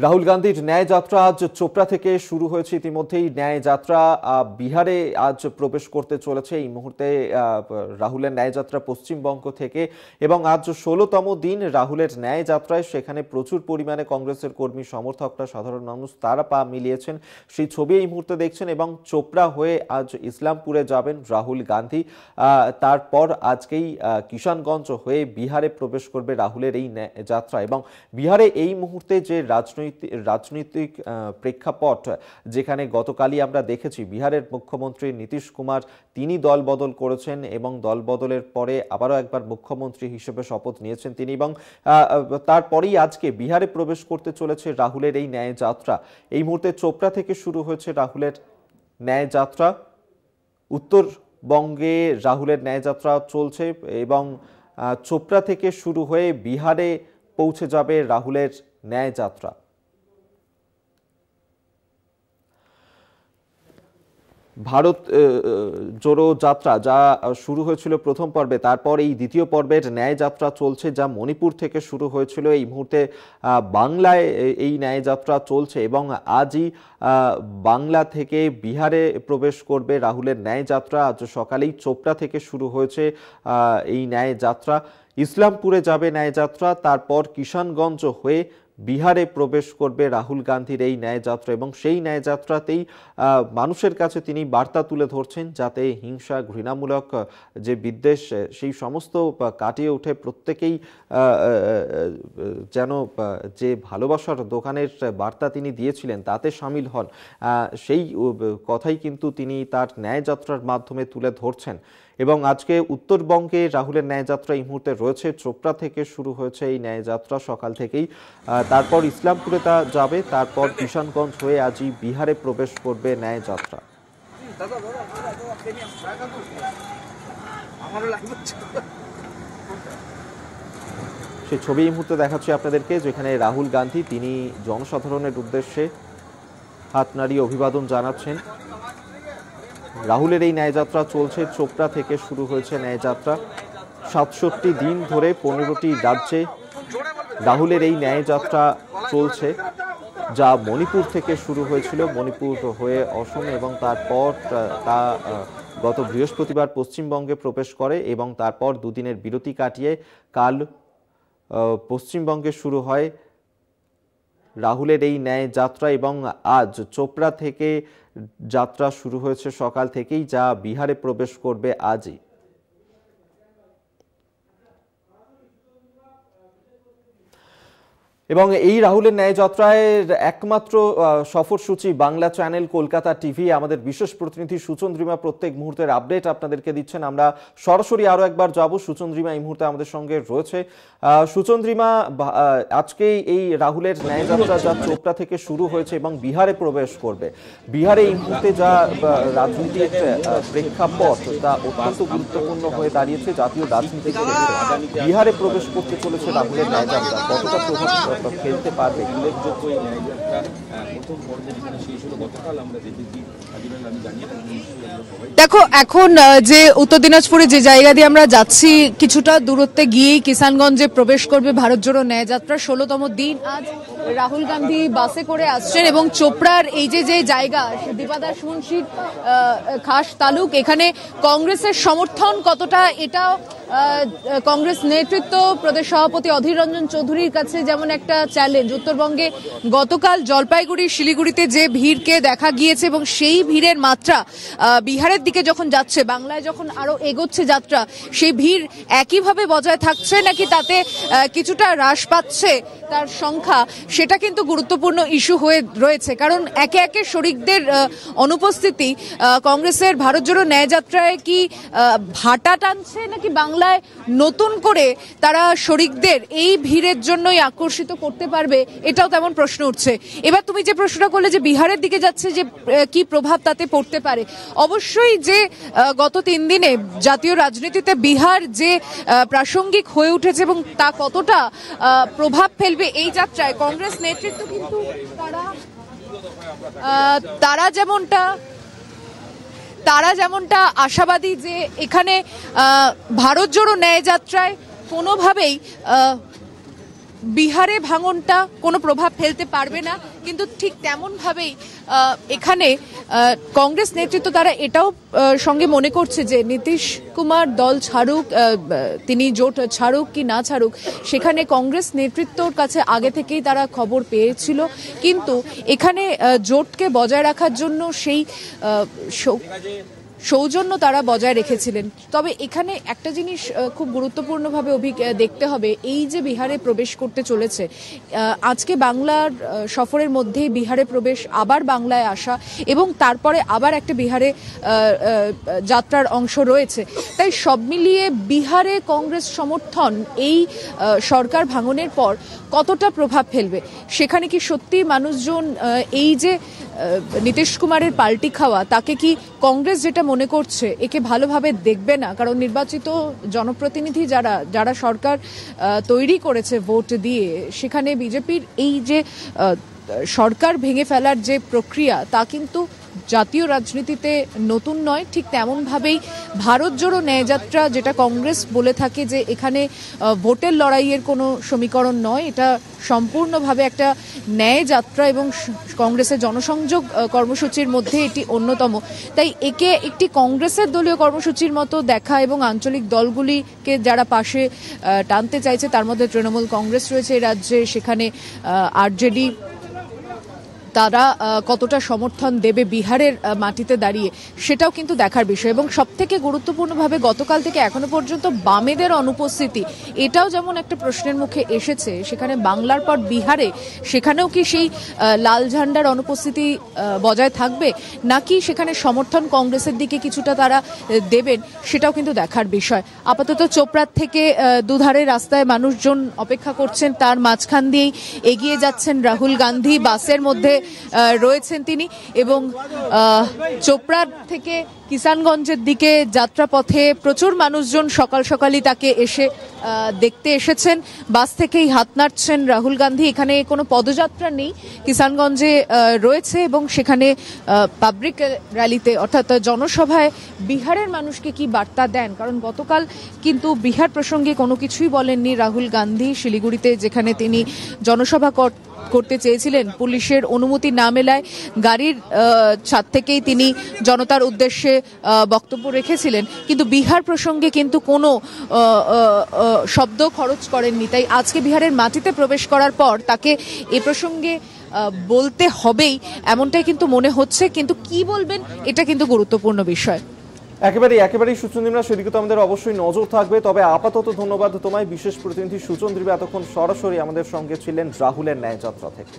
রাহুল গান্ধীর ন্যায় যাত্রা আজ চোপড়া থেকে শুরু হয়েছে। ইতিমধ্যেই ন্যায় যাত্রা বিহারে আজ প্রবেশ করতে চলেছে। এই মুহূর্তে রাহুলের ন্যায় যাত্রা পশ্চিমবঙ্গ থেকে, এবং আজ 16তম দিন রাহুলের ন্যায় যাত্রায়। সেখানে প্রচুর পরিমাণে কংগ্রেসের কর্মী সমর্থকরা, সাধারণ মানুষ তারা পা মিলিয়েছেন, সেই ছবি এই মুহূর্তে দেখছেন। এবং চোপড়া হয়ে আজ ইসলামপুরে যাবেন রাহুল গান্ধী। তারপর আজকেই কিষানগঞ্জ হয়ে বিহারে প্রবেশ করবে রাহুলের এই যাত্রা। এবং বিহারে এই মুহূর্তে যে রাজনৈতিক প্রেক্ষাপট, যেখানে গতকালই আমরা দেখেছি বিহারের মুখ্যমন্ত্রী নীতিশ কুমার তিনি দল বদল করেছেন, এবং দল বদলের পরে আবারও একবার মুখ্যমন্ত্রী হিসেবে শপথ নিয়েছেন তিনি। এবং তারপরেই আজকে বিহারে প্রবেশ করতে চলেছে রাহুলের এই ন্যায় যাত্রা। এই মুহূর্তে চোপড়া থেকে শুরু হয়েছে রাহুলের ন্যায় যাত্রা। উত্তরবঙ্গে রাহুলের ন্যায় যাত্রা চলছে, এবং চোপড়া থেকে শুরু হয়ে বিহারে পৌঁছে যাবে রাহুলের ন্যায় যাত্রা। ভারত জোড়ো যাত্রা যা শুরু হয়েছিল প্রথম পর্বে, তারপর এই দ্বিতীয় পর্বের ন্যায় যাত্রা চলছে, যা মণিপুর থেকে শুরু হয়েছিল। এই মুহূর্তে বাংলায় এই ন্যায় যাত্রা চলছে, এবং আজই বাংলা থেকে বিহারে প্রবেশ করবে রাহুলের ন্যায় যাত্রা। আজ সকালেই চোপড়া থেকে শুরু হয়েছে এই ন্যায় যাত্রা। ইসলামপুরে যাবে ন্যায় যাত্রা, তারপর কিষানগঞ্জ হয়ে বিহারে প্রবেশ করবে রাহুল গান্ধীর এই ন্যায় যাত্রা। এবং সেই ন্যায় যাত্রাতেই মানুষের কাছে তিনি বার্তা তুলে ধরছেন, যাতে হিংসা, ঘৃণামূলক যে বিদ্বেষ, সেই সমস্ত কাটিয়ে উঠে প্রত্যেকেই যেন যে ভালোবাসার দোকানের বার্তা তিনি দিয়েছিলেন তাতে সামিল হন, সেই কথাই কিন্তু তিনি তার ন্যায় যাত্রার মাধ্যমে তুলে ধরছেন। এবং আজকে উত্তরবঙ্গে রাহুলের ন্যায়যাত্রা এই মুহূর্তে রয়েছে। চোপড়া থেকে শুরু হয়েছে এই ন্যায়যাত্রা সকাল থেকেই, তারপর ইসলামপুরে তা যাবে, তারপর কিষানগঞ্জ হয়ে আজই বিহারে প্রবেশ করবে ন্যায়যাত্রা। সেই ছবি এই মুহূর্তে দেখাচ্ছি আপনাদেরকে, যেখানে রাহুল গান্ধী তিনি জনসাধারণের উদ্দেশ্যে হাত নাড়িয়ে অভিবাদন জানাচ্ছেন। রাহুলের এই ন্যায়যাত্রা চলছে, চোপড়া থেকে শুরু হয়েছে ন্যায়যাত্রা। ৬৭ দিন ধরে 15টি রাজ্যে রাহুলের এই ন্যায়যাত্রা চলছে, যা মণিপুর থেকে শুরু হয়েছিল, মণিপুর হয়ে অসম, এবং তারপর তা গত বৃহস্পতিবার পশ্চিমবঙ্গে প্রবেশ করে, এবং তারপর দুদিনের বিরতি কাটিয়ে কাল পশ্চিমবঙ্গে শুরু হয় রাহুলের এই ন্যায় যাত্রা। এবং আজ চোপড়া থেকে যাত্রা শুরু হয়েছে সকাল থেকেই, যা বিহারে প্রবেশ করবে আজই। এবং এই রাহুলের ন্যায় যাত্রায় একমাত্র সফরসূচি বাংলা চ্যানেল, কলকাতা টিভি। আমাদের বিশেষ প্রতিনিধি সুচন্দ্রিমা প্রত্যেক মুহূর্তের আপডেট আপনাদেরকে দিচ্ছেন। আমরা সরাসরি আরো একবার যাব। সুচন্দ্রিমা এই মুহূর্তে আমাদের সঙ্গে রয়েছে। সুচন্দ্রিমা, আজকে এই রাহুলের ন্যায় যাত্রা যা চোপড়া থেকে শুরু হয়েছে এবং বিহারে প্রবেশ করবে, বিহারে এই মুহূর্তে যা রাজনীতির প্রেক্ষাপট তা অত্যন্ত গুরুত্বপূর্ণ হয়ে দাঁড়িয়েছে জাতীয় রাজনীতির ক্ষেত্রে। বিহারে প্রবেশ করতে চলেছে রাহুলের ন্যায় যাত্রা, কতটা প্রভাব ফেলতে পারবে? উল্লেখযোগ্য এই ন্যায়যাত্রা প্রথম পর্যায়ে যেখানে শেষ হলো গতকাল, আমরা দেখেছি। দেখো, এখন যে উত্তর দিনাজপুরে যে জায়গা দিয়ে আমরা যাচ্ছি, কিছুটা দূরত্বে গিয়েই কিষানগঞ্জে প্রবেশ করবে ভারত জোড়ো ন্যায়যাত্রা। 16তম দিন আজ রাহুল গান্ধী বাসে করে আসছেন, এবং চোপড়ার এই যে জায়গা, দীপাদাস মুন্সির খাস তালুক, এখানে কংগ্রেসের সমর্থন কতটা, এটাও কংগ্রেস নেতৃত্ব, প্রদেশ সভাপতি অধীর রঞ্জন চৌধুরীর কাছে যেমন একটা চ্যালেঞ্জ। উত্তরবঙ্গে গতকাল জলপাইগুড়ি, শিলিগুড়িতে যে ভিড়কে দেখা গিয়েছে, এবং সেই ভিড়ের মাত্রা বিহারের দিকে যখন যাচ্ছে, বাংলায় যখন আরো এগোচ্ছে যাত্রা, সেই ভিড় একইভাবে বজায় থাকছে নাকি তাতে কিছুটা হ্রাস পাচ্ছে তার সংখ্যা, সেটা কিন্তু গুরুত্বপূর্ণ ইস্যু হয়ে রয়েছে। কারণ একে একে শরিকদের অনুপস্থিতি কংগ্রেসের ভারত জোড়ো ন্যায়যাত্রায় কি ভাটা টানছে, নাকি বাংলায় নতুন করে তারা শরিকদের এই ভিড়ের জন্যই আকর্ষিত করতে পারবে, এটাও তেমন প্রশ্ন উঠছে। এবার তুমি যে প্রশ্নটা করলে যে বিহারের দিকে যাচ্ছে, যে কি প্রভাব তাতে পড়তে পারে, অবশ্যই যে গত 3 দিনে জাতীয় রাজনীতিতে বিহার যে প্রাসঙ্গিক হয়ে উঠেছে, এবং তা কতটা প্রভাব ফেলবে এই যাত্রায়, কংগ্রেস নেতৃত্ব কিন্তু তারা যেমনটা আশাবাদী যে এখানে ভারত জোড়ো ন্যায় যাত্রায় কোনোভাবেই বিহারে ভাঙনটা কোনো প্রভাব ফেলতে পারবে না, কিন্তু ঠিক তেমন ভাবেই এখানে কংগ্রেস নেতৃত্ব তারা এটাও সঙ্গে মনে করছে যে নীতিশ কুমার দল ছাড়ুক, তিনি জোট ছাড়ুক কি না ছাড়ুক, সেখানে কংগ্রেস নেতৃত্বর কাছে আগে থেকেই তারা খবর পেয়েছিল, কিন্তু এখানে জোটকে বজায় রাখার জন্য সেই সৌজন্য তারা বজায় রেখেছিলেন। তবে এখানে একটা জিনিস খুব গুরুত্বপূর্ণভাবে দেখতে হবে, এই যে বিহারে প্রবেশ করতে চলেছে, আজকে বাংলার সফরের মধ্যেই বিহারে প্রবেশ, আবার বাংলায় আসা এবং তারপরে আবার একটা বিহারে যাত্রার অংশ রয়েছে। তাই সব মিলিয়ে বিহারে কংগ্রেস সমর্থন এই সরকার ভাঙনের পর কতটা প্রভাব ফেলবে, সেখানে কি সত্যি মানুষজন এই যে নীতিশ কুমারের পাল্টি খাওয়া, তাকে কি কংগ্রেস যেটা মনে করছে একে ভালোভাবে দেখবে না? কারণ নির্বাচিত জনপ্রতিনিধি যারা সরকার তৈরি করেছে ভোট দিয়ে, সেখানে বিজেপির এই যে সরকার ভেঙে ফেলার যে প্রক্রিয়া, তা কিন্তু জাতীয় রাজনীতিতে নতুন নয়। ঠিক তেমনভাবেই ভারত জোড়ো ন্যায়যাত্রা, যেটা কংগ্রেস বলে থাকে যে এখানে ভোটের লড়াইয়ের কোনো সমীকরণ নয়, এটা সম্পূর্ণভাবে একটা ন্যায়যাত্রা এবং কংগ্রেসের জনসংযোগ কর্মসূচির মধ্যে এটি অন্যতম। তাই একে একটি কংগ্রেসের দলীয় কর্মসূচির মতো দেখা এবং আঞ্চলিক দলগুলিকে যারা পাশে টানতে চাইছে, তার মধ্যে তৃণমূল কংগ্রেস রয়েছে এই রাজ্যে, সেখানে আরজেডি, তারা কতটা সমর্থন দেবে বিহারের মাটিতে দাঁড়িয়ে, সেটাও কিন্তু দেখার বিষয়। এবং সবথেকে গুরুত্বপূর্ণভাবে গতকাল থেকে এখনো পর্যন্ত বামেদের অনুপস্থিতি, এটাও যেমন একটা প্রশ্নের মুখে এসেছে, সেখানে বাংলার পর বিহারে সেখানেও কি সেই লাল ঝান্ডার অনুপস্থিতি বজায় থাকবে, নাকি সেখানে সমর্থন কংগ্রেসের দিকে কিছুটা তারা দেবেন, সেটাও কিন্তু দেখার বিষয়। আপাতত চোপড়ার থেকে দুধারে রাস্তায় মানুষজন অপেক্ষা করছেন, তার মাঝখান দিয়েই এগিয়ে যাচ্ছেন রাহুল গান্ধী, বাসের মধ্যে রয়েছেন তিনি, এবং চোপড়ার থেকে কিষানগঞ্জের দিকে যাত্রাপথে প্রচুর মানুষজন সকাল সকালই তাকে এসে দেখতে এসেছেন। বাস থেকেই হাত নাড়ছেন রাহুল গান্ধী। এখানে কোনো পদযাত্রা নেই, কিষানগঞ্জে রয়েছে এবং সেখানে পাবলিক র্যালিতে অর্থাৎ জনসভায় বিহারের মানুষকে কি বার্তা দেন, কারণ গতকাল কিন্তু বিহার প্রসঙ্গে কোনো কিছুই বলেননি রাহুল গান্ধী। শিলিগুড়িতে যেখানে তিনি জনসভা করতে চেয়েছিলেন, পুলিশের অনুমতি না মেলায় গাড়ির ছাদ থেকেই তিনি জনতার উদ্দেশ্যে বক্তব্য রেখেছিলেন, কিন্তু বিহার প্রসঙ্গে কিন্তু কোনো শব্দ খরচ করেননি। তাই আজকে বিহারের মাটিতে প্রবেশ করার পর তাকে এ প্রসঙ্গে বলতে হবেই, এমনটাই কিন্তু মনে হচ্ছে। কিন্তু কি বলবেন, এটা কিন্তু গুরুত্বপূর্ণ বিষয়। একেবারেই সুচন্দ্রিমা, সেদিকে তো আমাদের অবশ্যই নজর থাকবে। তবে আপাতত ধন্যবাদ তোমায়, বিশেষ প্রতিনিধি সুচন্দ্রিমা এতক্ষণ সরাসরি আমাদের সঙ্গে ছিলেন রাহুলের ন্যায়যাত্রা থেকে।